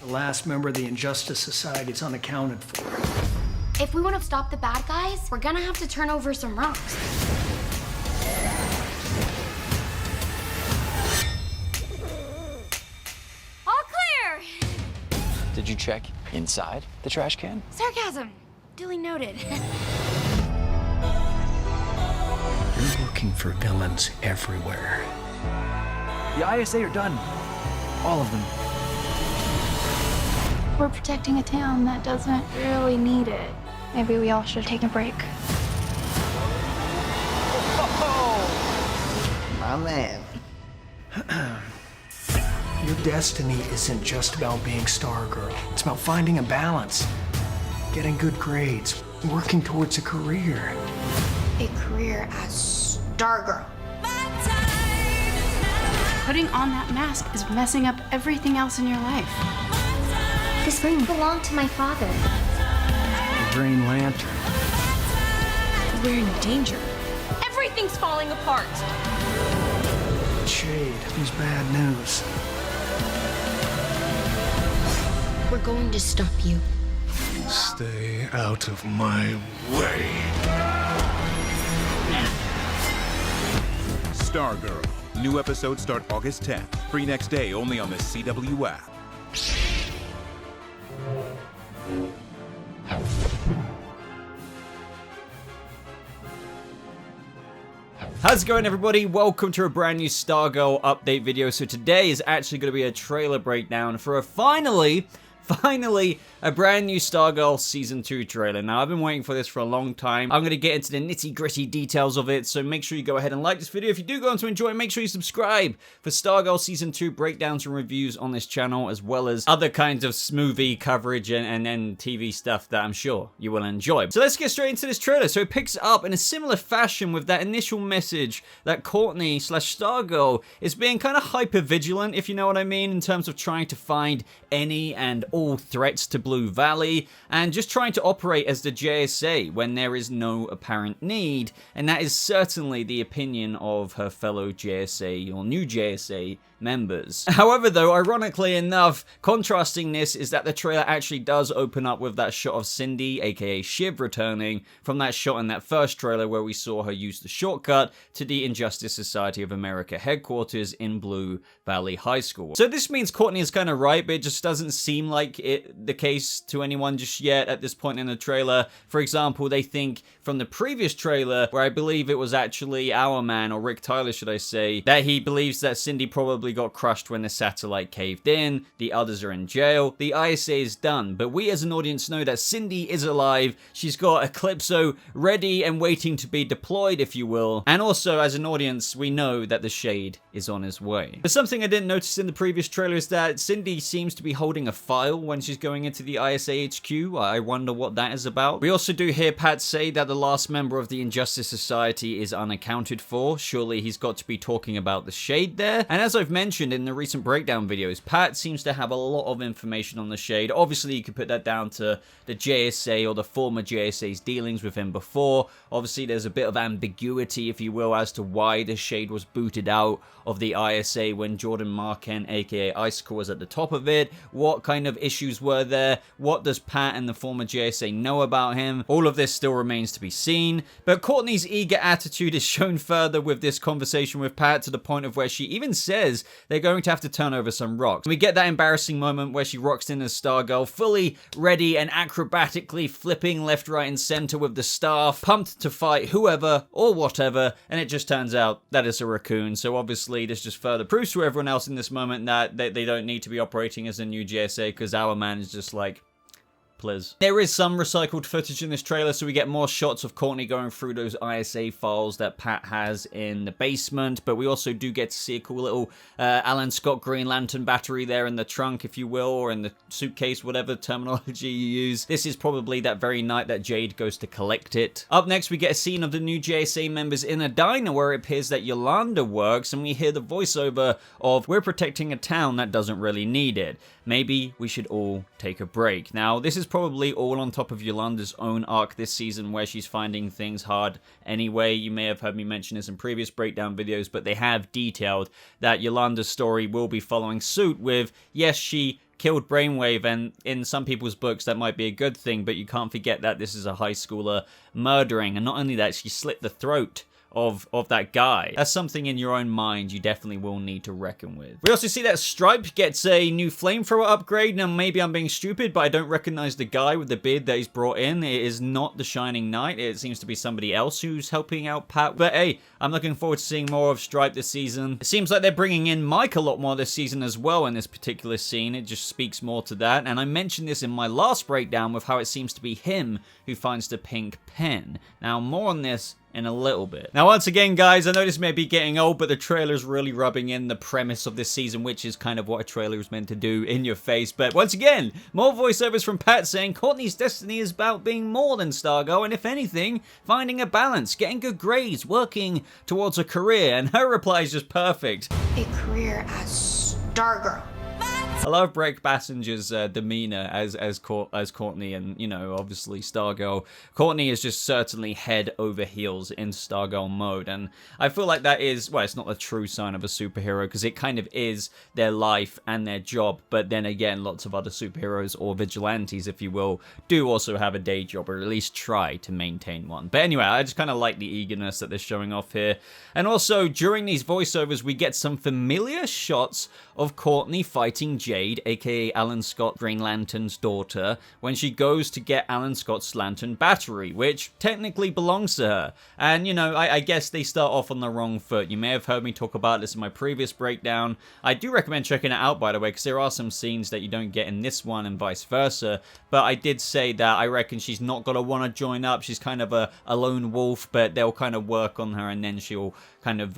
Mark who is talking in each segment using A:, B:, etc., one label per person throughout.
A: The last member of the Injustice Society is unaccounted for.
B: If we want to stop the bad guys, we're gonna have to turn over some rocks. All clear!
C: Did you check inside the trash can?
B: Sarcasm. Duly noted.
A: You're looking for villains everywhere.
C: The ISA are done. All of them.
D: We're protecting a town that doesn't really need it. Maybe we all should take a break.
E: My man.
A: Your destiny isn't just about being Stargirl. It's about finding a balance, getting good grades, working towards a career.
B: A career as Stargirl.
D: Putting on that mask is messing up everything else in your life.
B: This ring belonged to my father.
A: The Green Lantern.
B: We're in danger. Everything's falling apart.
A: Jade, there's bad news.
B: We're going to stop you.
F: Stay out of my way.
G: Stargirl. New episodes start August 10th. Free next day only on the CW app.
H: How's it going, everybody? Welcome to a brand new Stargirl update video. So today is actually going to be a trailer breakdown for a finally a brand new Stargirl Season 2 trailer. Now, I've been waiting for this for a long time. I'm going to get into the nitty-gritty details of it, so make sure you go ahead and like this video. If you do go on to enjoy it, make sure you subscribe for Stargirl Season 2 breakdowns and reviews on this channel, as well as other kinds of movie coverage and TV stuff that I'm sure you will enjoy. So let's get straight into this trailer. So it picks up in a similar fashion with that initial message that Courtney / Stargirl is being kind of hyper-vigilant, if you know what I mean, in terms of trying to find any and all threats to Blue Valley, and just trying to operate as the JSA when there is no apparent need, and that is certainly the opinion of her fellow JSA or new JSA members. However, though, ironically enough, contrasting this is that the trailer actually does open up with that shot of Cindy, aka Shiv, returning from that shot in that first trailer where we saw her use the shortcut to the Injustice Society of America headquarters in Blue Valley High School. So this means Courtney is kind of right, but it just doesn't seem like the case to anyone just yet at this point in the trailer. For example, they think from the previous trailer, where I believe it was actually our man, or Rick Tyler should I say, that he believes that Cindy probably got crushed when the satellite caved in, the others are in jail, the ISA is done, but we as an audience know that Cindy is alive, she's got Eclipso ready and waiting to be deployed, if you will, and also as an audience we know that the Shade is on his way. But something I didn't notice in the previous trailer is that Cindy seems to be holding a file when she's going into the ISA HQ. I wonder what that is about. We also do hear Pat say that the last member of the Injustice Society is unaccounted for. Surely he's got to be talking about the Shade there. And as I've mentioned in the recent breakdown videos, Pat seems to have a lot of information on the Shade. Obviously, you could put that down to the JSA or the former JSA's dealings with him before. Obviously, there's a bit of ambiguity, if you will, as to why the Shade was booted out of the ISA when Jordan Marquand, aka Icicle, was at the top of it. What kind of issues were there? What does Pat and the former JSA know about him? All of this still remains to be seen, but Courtney's eager attitude is shown further with this conversation with Pat, to the point of where she even says they're going to have to turn over some rocks. We get that embarrassing moment where she rocks in as Stargirl, fully ready and acrobatically flipping left, right, and center with the staff, pumped to fight whoever or whatever, and it just turns out that it's a raccoon. So obviously this just further proves to everyone else in this moment that they don't need to be operating as a new JSA, because our man is just like, please. There is some recycled footage in this trailer, so we get more shots of Courtney going through those ISA files that Pat has in the basement, but we also do get to see a cool little Alan Scott Green Lantern battery there in the trunk, if you will, or in the suitcase, whatever terminology you use. This is probably that very night that Jade goes to collect it. Up next, we get a scene of the new JSA members in a diner where it appears that Yolanda works, and we hear the voiceover of, "We're protecting a town that doesn't really need it. Maybe we should all take a break." Now, this is probably all on top of Yolanda's own arc this season, where she's finding things hard anyway. You may have heard me mention this in previous breakdown videos, but they have detailed that Yolanda's story will be following suit with, yes, she killed Brainwave, and in some people's books that might be a good thing, but you can't forget that this is a high schooler murdering, and not only that, she slit the throat of that guy. That's something in your own mind you definitely will need to reckon with. We also see that Stripe gets a new flamethrower upgrade. Now, maybe I'm being stupid, but I don't recognize the guy with the beard that he's brought in. It is not the Shining Knight. It seems to be somebody else who's helping out Pat. But hey, I'm looking forward to seeing more of Stripe this season. It seems like they're bringing in Mike a lot more this season as well in this particular scene. It just speaks more to that. And I mentioned this in my last breakdown with how it seems to be him who finds the pink pen. Now, more on this in a little bit. Now, once again, guys, I know this may be getting old, but the trailer's really rubbing in the premise of this season, which is kind of what a trailer is meant to do in your face. But once again, more voiceovers from Pat saying Courtney's destiny is about being more than Stargirl, and if anything, finding a balance, getting good grades, working towards a career, and her reply is just perfect.
B: A career as Stargirl.
H: I love Break Bassinger's demeanor as Courtney, and, you know, obviously Stargirl. Courtney is just certainly head over heels in Stargirl mode, and I feel like that is, well, it's not the true sign of a superhero, because it kind of is their life and their job, but then again, lots of other superheroes, or vigilantes, if you will, do also have a day job, or at least try to maintain one. But anyway, I just kind of like the eagerness that they're showing off here. And also, during these voiceovers, we get some familiar shots of Courtney fighting Jade, aka Alan Scott, Green Lantern's daughter, when she goes to get Alan Scott's lantern battery, which technically belongs to her. And, you know, I guess they start off on the wrong foot. You may have heard me talk about this in my previous breakdown. I do recommend checking it out, by the way, because there are some scenes that you don't get in this one and vice versa. But I did say that I reckon she's not going to want to join up. She's kind of a lone wolf, but they'll kind of work on her, and then she'll kind of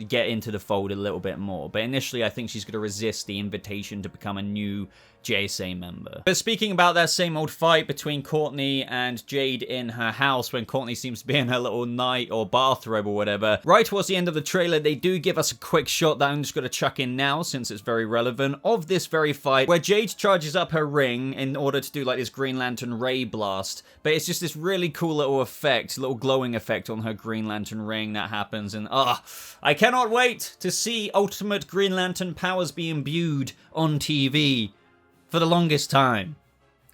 H: get into the fold a little bit more. But initially, I think she's going to resist the invitation to become a new JSA member. But speaking about that same old fight between Courtney and Jade in her house, when Courtney seems to be in her little night or bathrobe or whatever, right towards the end of the trailer, they do give us a quick shot that I'm just going to chuck in now since it's very relevant, of this very fight where Jade charges up her ring in order to do like this Green Lantern ray blast. But it's just this really cool little effect, little glowing effect on her Green Lantern ring that happens, and I cannot wait to see ultimate Green Lantern powers be imbued on TV for the longest time.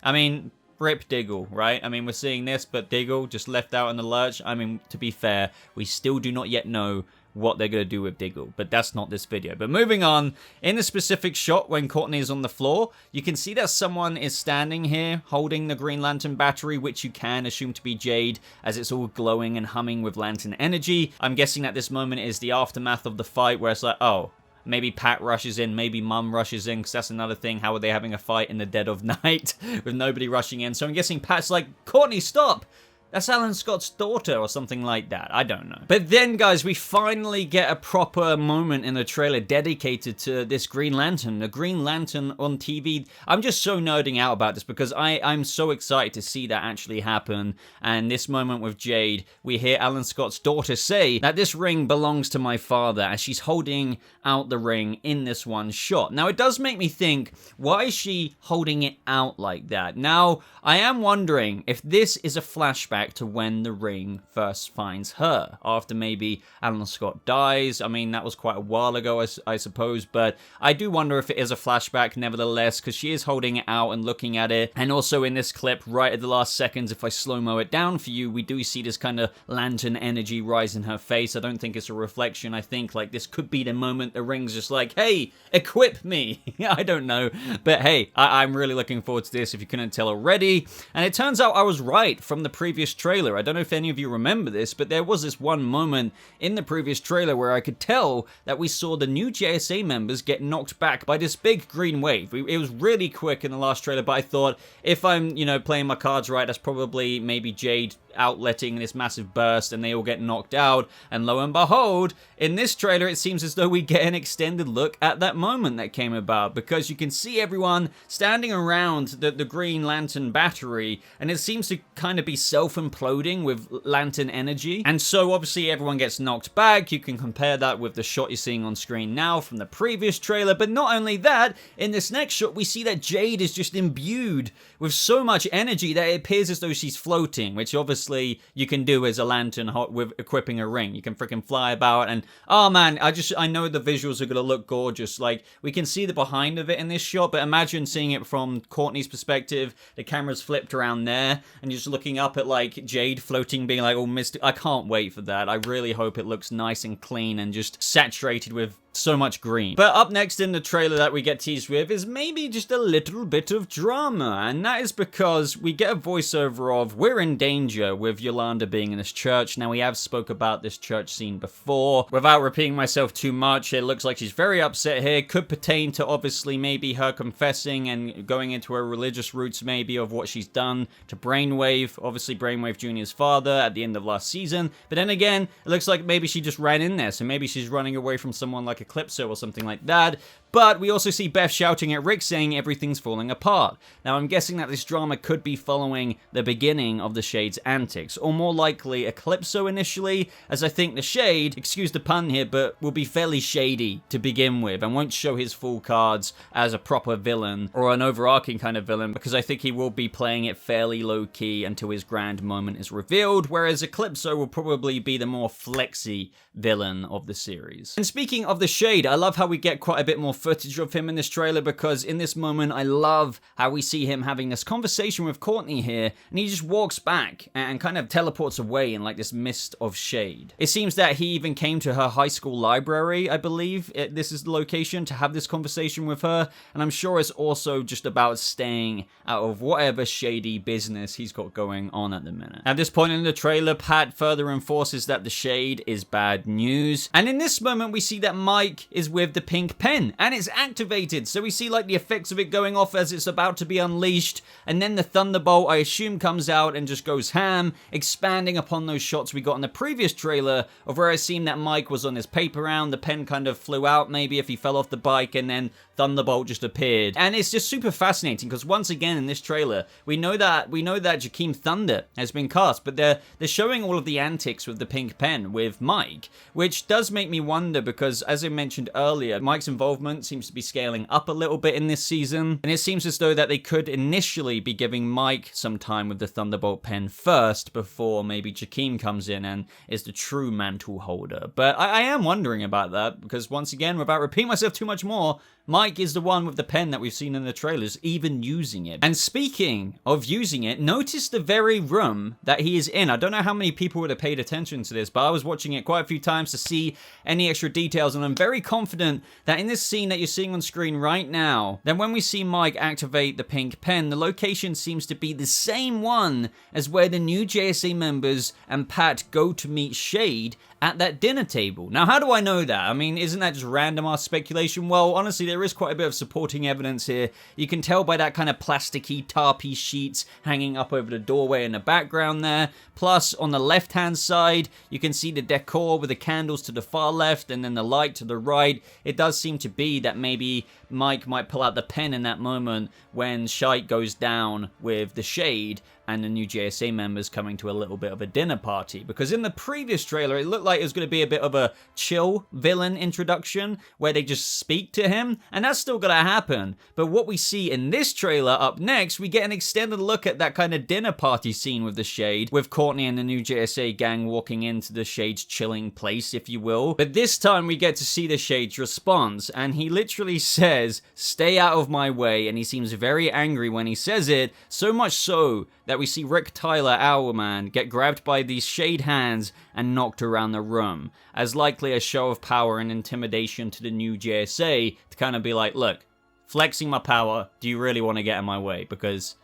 H: I mean, rip Diggle, right? I mean, we're seeing this, but Diggle just left out in the lurch. I mean, to be fair, we still do not yet know what they're going to do with Diggle, but that's not this video. But moving on, in the specific shot when Courtney is on the floor, you can see that someone is standing here holding the Green Lantern battery, which you can assume to be Jade, as it's all glowing and humming with lantern energy. I'm guessing that this moment is the aftermath of the fight, where it's like, oh, maybe Pat rushes in, maybe Mum rushes in, because that's another thing. How are they having a fight in the dead of night with nobody rushing in? So I'm guessing Pat's like, Courtney, stop! That's Alan Scott's daughter or something like that. I don't know. But then, guys, we finally get a proper moment in the trailer dedicated to this Green Lantern. A Green Lantern on TV. I'm just so nerding out about this because I'm so excited to see that actually happen. And this moment with Jade, we hear Alan Scott's daughter say that this ring belongs to my father, as she's holding out the ring in this one shot. Now, it does make me think, why is she holding it out like that? Now, I am wondering if this is a flashback to when the ring first finds her, after maybe Alan Scott dies. I mean, that was quite a while ago, I suppose, but I do wonder if it is a flashback nevertheless, because she is holding it out and looking at it. And also in this clip, right at the last seconds, if I slow-mo it down for you, we do see this kind of lantern energy rise in her face. I don't think it's a reflection. I think like this could be the moment the ring's just like, hey, equip me. I don't know, but hey, I'm really looking forward to this, if you couldn't tell already. And it turns out I was right from the previous trailer. I don't know if any of you remember this, but there was this one moment in the previous trailer where I could tell that we saw the new JSA members get knocked back by this big green wave. It was really quick in the last trailer, but I thought if I'm, you know, playing my cards right, that's probably maybe Jade outletting this massive burst and they all get knocked out. And lo and behold, in this trailer, it seems as though we get an extended look at that moment that came about, because you can see everyone standing around the Green Lantern battery, and it seems to kind of be self self-imploding with lantern energy. And so obviously everyone gets knocked back. You can compare that with the shot you're seeing on screen now from the previous trailer. But not only that, in this next shot, we see that Jade is just imbued with so much energy that it appears as though she's floating, which obviously you can do as a lantern with equipping a ring. You can freaking fly about, and oh man, I know the visuals are gonna look gorgeous. Like, we can see the behind of it in this shot, but imagine seeing it from Courtney's perspective. The camera's flipped around there, and you're just looking up at like Jade floating, being like, oh, Mr. I can't wait for that. I really hope it looks nice and clean and just saturated with so much green. But up next in the trailer that we get teased with is maybe just a little bit of drama, and that is because we get a voiceover of "We're in danger" with Yolanda being in this church. Now, we have spoke about this church scene before. Without repeating myself too much, it looks like she's very upset here. Could pertain to obviously maybe her confessing and going into her religious roots maybe of what she's done to Brainwave, obviously Brainwave Jr.'s father at the end of last season. But then again, it looks like maybe she just ran in there, so maybe she's running away from someone like Eclipso or something like that. But we also see Beth shouting at Rick saying everything's falling apart. Now, I'm guessing that this drama could be following the beginning of the Shade's antics, or more likely Eclipso initially, as I think the Shade, excuse the pun here, but will be fairly shady to begin with and won't show his full cards as a proper villain or an overarching kind of villain, because I think he will be playing it fairly low-key until his grand moment is revealed, whereas Eclipso will probably be the more flexy villain of the series. And speaking of the Shade, I love how we get quite a bit more footage of him in this trailer, because in this moment I love how we see him having this conversation with Courtney here, and he just walks back and kind of teleports away in like this mist of shade. It seems that he even came to her high school library, I believe this is the location, to have this conversation with her, and I'm sure it's also just about staying out of whatever shady business he's got going on at the minute. At this point in the trailer, Pat further enforces that the Shade is bad news, and in this moment we see that Mike is with the pink pen, and it's activated, so we see like the effects of it going off as it's about to be unleashed, and then the Thunderbolt, I assume, comes out and just goes ham, expanding upon those shots we got in the previous trailer of where it seemed that Mike was on his paper round, the pen kind of flew out maybe if he fell off the bike, and then Thunderbolt just appeared. And it's just super fascinating because once again in this trailer, we know that Jakeem Thunder has been cast, but they're showing all of the antics with the pink pen with Mike, which does make me wonder because, as I mentioned earlier, Mike's involvement seems to be scaling up a little bit in this season, and it seems as though that they could initially be giving Mike some time with the Thunderbolt pen first before maybe Jakeem comes in and is the true mantle holder. But I am wondering about that because, once again, without repeating myself too much more, Mike is the one with the pen that we've seen in the trailers, even using it. And speaking of using it, notice the very room that he is in. I don't know how many people would have paid attention to this, but I was watching it quite a few times to see any extra details, and I'm very confident that in this scene that you're seeing on screen right now, then when we see Mike activate the pink pen, the location seems to be the same one as where the new JSA members and Pat go to meet Shade at that dinner table. Now, how do I know that? I mean, isn't that just random ass speculation? Well, honestly, there is quite a bit of supporting evidence here. You can tell by that kind of plasticky, tarpy sheets hanging up over the doorway in the background there. Plus, on the left-hand side, you can see the decor with the candles to the far left and then the light to the right. It does seem to be that maybe Mike might pull out the pen in that moment when Shite goes down with the Shade and the new JSA members coming to a little bit of a dinner party. Because in the previous trailer, it looked like it was going to be a bit of a chill villain introduction where they just speak to him, and that's still going to happen. But what we see in this trailer up next, we get an extended look at that kind of dinner party scene with the Shade, with Courtney and the new JSA gang walking into the Shade's chilling place, if you will. But this time we get to see the Shade's response, and he literally says, "Stay out of my way," and he seems very angry when he says it, so much so that we see Rick Tyler, Owlman, get grabbed by these Shade hands and knocked around the room, as likely a show of power and intimidation to the new JSA to kind of be like, look, flexing my power, do you really want to get in my way? Because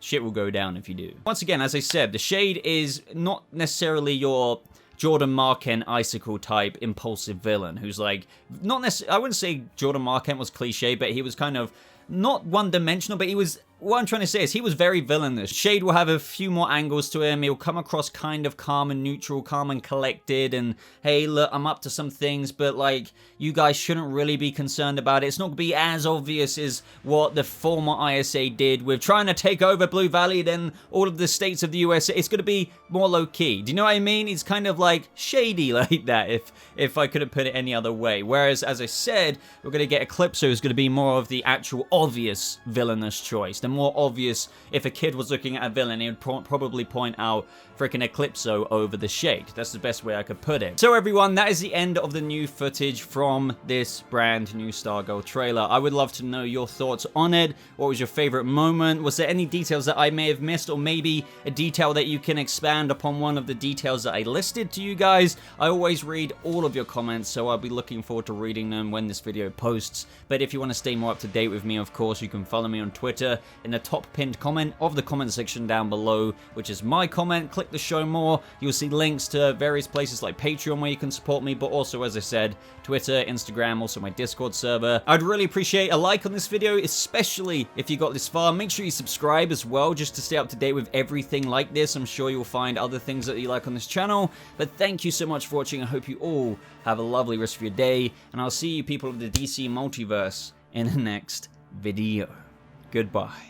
H: shit will go down if you do. Once again, as I said, the Shade is not necessarily your Jordan Marquand Icicle type impulsive villain who's like, not necessarily, I wouldn't say Jordan Marquand was cliche, but he was kind of not one-dimensional, but he was what I'm trying to say is he was very villainous. Jade will have a few more angles to him. He'll come across kind of calm and neutral, calm and collected, and hey, look, I'm up to some things, but like, you guys shouldn't really be concerned about it. It's not going to be as obvious as what the former ISA did with trying to take over Blue Valley and all of the states of the USA. It's going to be more low-key. Do you know what I mean? It's kind of like shady like that, if I could have put it any other way. Whereas, as I said, we're going to get Eclipso, who's going to be more of the actual obvious villainous choice. The more obvious, if a kid was looking at a villain, he would probably point out freaking Eclipso over the Shade. That's the best way I could put it. So everyone, that is the end of the new footage from this brand new Stargirl trailer. I would love to know your thoughts on it. What was your favorite moment? Was there any details that I may have missed, or maybe a detail that you can expand upon one of the details that I listed to you guys? I always read all of your comments, so I'll be looking forward to reading them when this video posts. But if you want to stay more up to date with me, of course, you can follow me on Twitter in the top pinned comment of the comment section down below, which is my comment. Click the show more. You'll see links to various places like Patreon where you can support me, but also, as I said, Twitter, Instagram, also my Discord server. I'd really appreciate a like on this video, especially if you got this far. Make sure you subscribe as well, just to stay up to date with everything like this. I'm sure you'll find other things that you like on this channel. But thank you so much for watching. I hope you all have a lovely rest of your day, and I'll see you people of the DC multiverse in the next video. Goodbye.